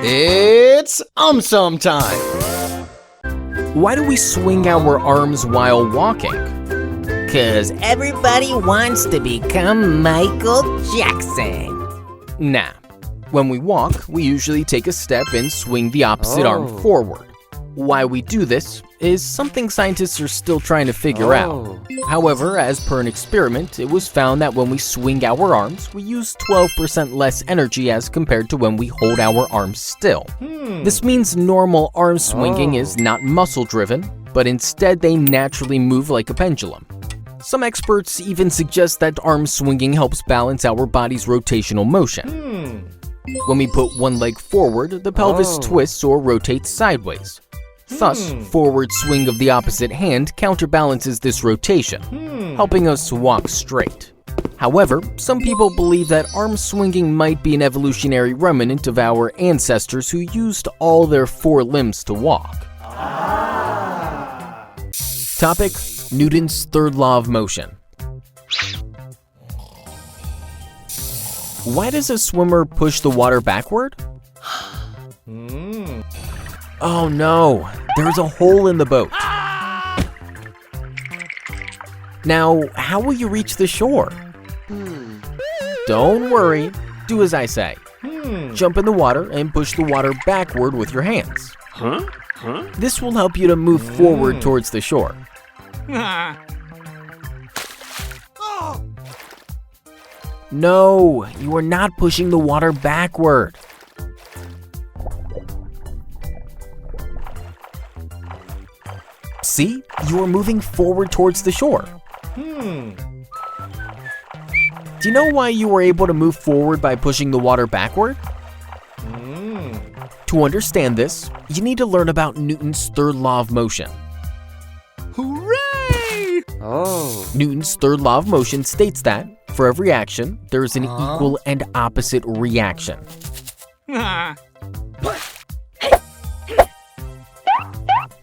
It's AumSum time! Why do we swing our arms while walking? 'Cause everybody wants to become Michael Jackson. Nah. When we walk, we usually take a step and swing the opposite arm forward. Why we do this is something scientists are still trying to figure out. However, as per an experiment, it was found that when we swing our arms, we use 12% less energy as compared to when we hold our arms still. This means normal arm swinging is not muscle-driven, but instead they naturally move like a pendulum. Some experts even suggest that arm swinging helps balance our body's rotational motion. When we put one leg forward, the pelvis twists or rotates sideways. Thus, forward swing of the opposite hand counterbalances this rotation, helping us walk straight. However, some people believe that arm swinging might be an evolutionary remnant of our ancestors who used all their four limbs to walk. Topic: Newton's third law of motion. Why does a swimmer push the water backward? Oh no, there's a hole in the boat. Now, how will you reach the shore? Don't worry, do as I say. Jump in the water and push the water backward with your hands. This will help you to move forward towards the shore. No, you are not pushing the water backward. See, you are moving forward towards the shore. Do you know why you were able to move forward by pushing the water backward? To understand this, you need to learn about Newton's third law of motion. Hooray! Newton's third law of motion states that, for every action, there is an equal and opposite reaction.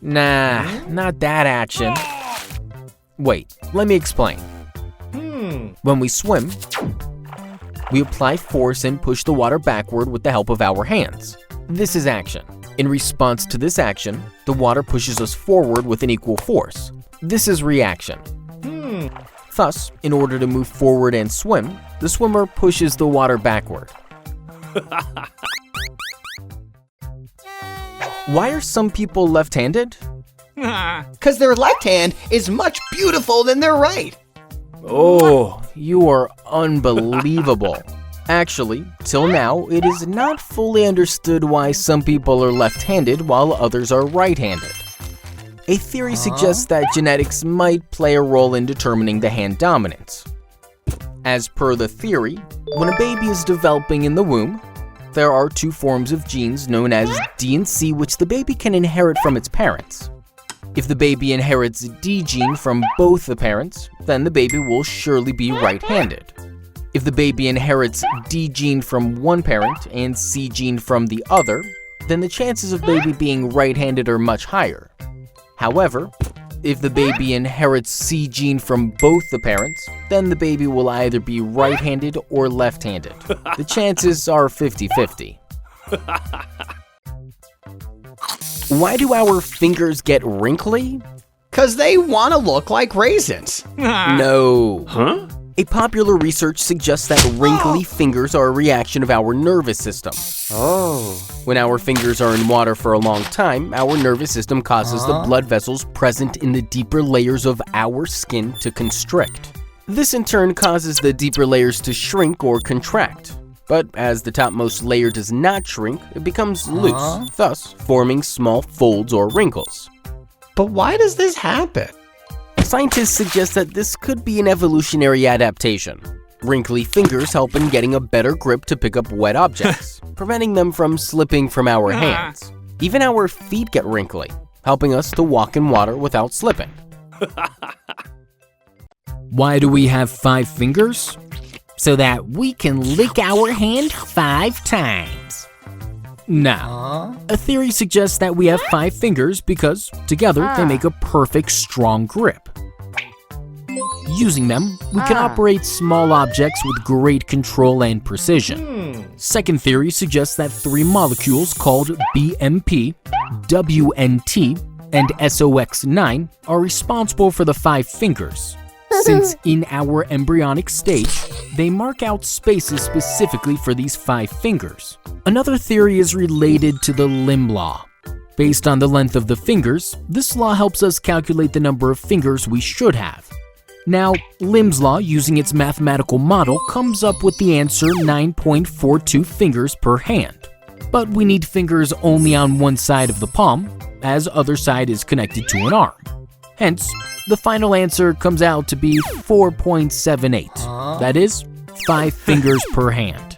Nah, not that action. Wait, let me explain. When we swim, we apply force and push the water backward with the help of our hands. This is action. In response to this action, the water pushes us forward with an equal force. This is reaction. Thus, in order to move forward and swim, the swimmer pushes the water backward. Why are some people left-handed? 'Cause their left hand is much beautiful than their right. Oh, you are unbelievable. Actually, till now, it is not fully understood why some people are left-handed while others are right-handed. A theory suggests that genetics might play a role in determining the hand dominance. As per the theory, when a baby is developing in the womb, there are two forms of genes known as D and C which the baby can inherit from its parents. If the baby inherits D gene from both the parents, then the baby will surely be right-handed. If the baby inherits D gene from one parent and C gene from the other, then the chances of baby being right-handed are much higher. However, if the baby inherits C gene from both the parents, then the baby will either be right-handed or left-handed. The chances are 50-50. Why do our fingers get wrinkly? 'Cause they want to look like raisins. No. A popular research suggests that wrinkly fingers are a reaction of our nervous system. When our fingers are in water for a long time, our nervous system causes the blood vessels present in the deeper layers of our skin to constrict. This in turn causes the deeper layers to shrink or contract. But as the topmost layer does not shrink, it becomes loose, thus forming small folds or wrinkles. But why does this happen? Scientists suggest that this could be an evolutionary adaptation. Wrinkly fingers help in getting a better grip to pick up wet objects, preventing them from slipping from our hands. Even our feet get wrinkly, helping us to walk in water without slipping. Why do we have 5 fingers? So that we can lick our hand 5 times. Now, a theory suggests that we have 5 fingers because together they make a perfect strong grip. Using them, we can operate small objects with great control and precision. Second theory suggests that 3 molecules called BMP, WNT, and SOX9 are responsible for the 5 fingers, since in our embryonic stage, they mark out spaces specifically for these 5 fingers. Another theory is related to the limb law. Based on the length of the fingers, this law helps us calculate the number of fingers we should have. Now, Lim's law, using its mathematical model, comes up with the answer 9.42 fingers per hand. But we need fingers only on one side of the palm, as other side is connected to an arm. Hence, the final answer comes out to be 4.78. That is, 5 fingers per hand.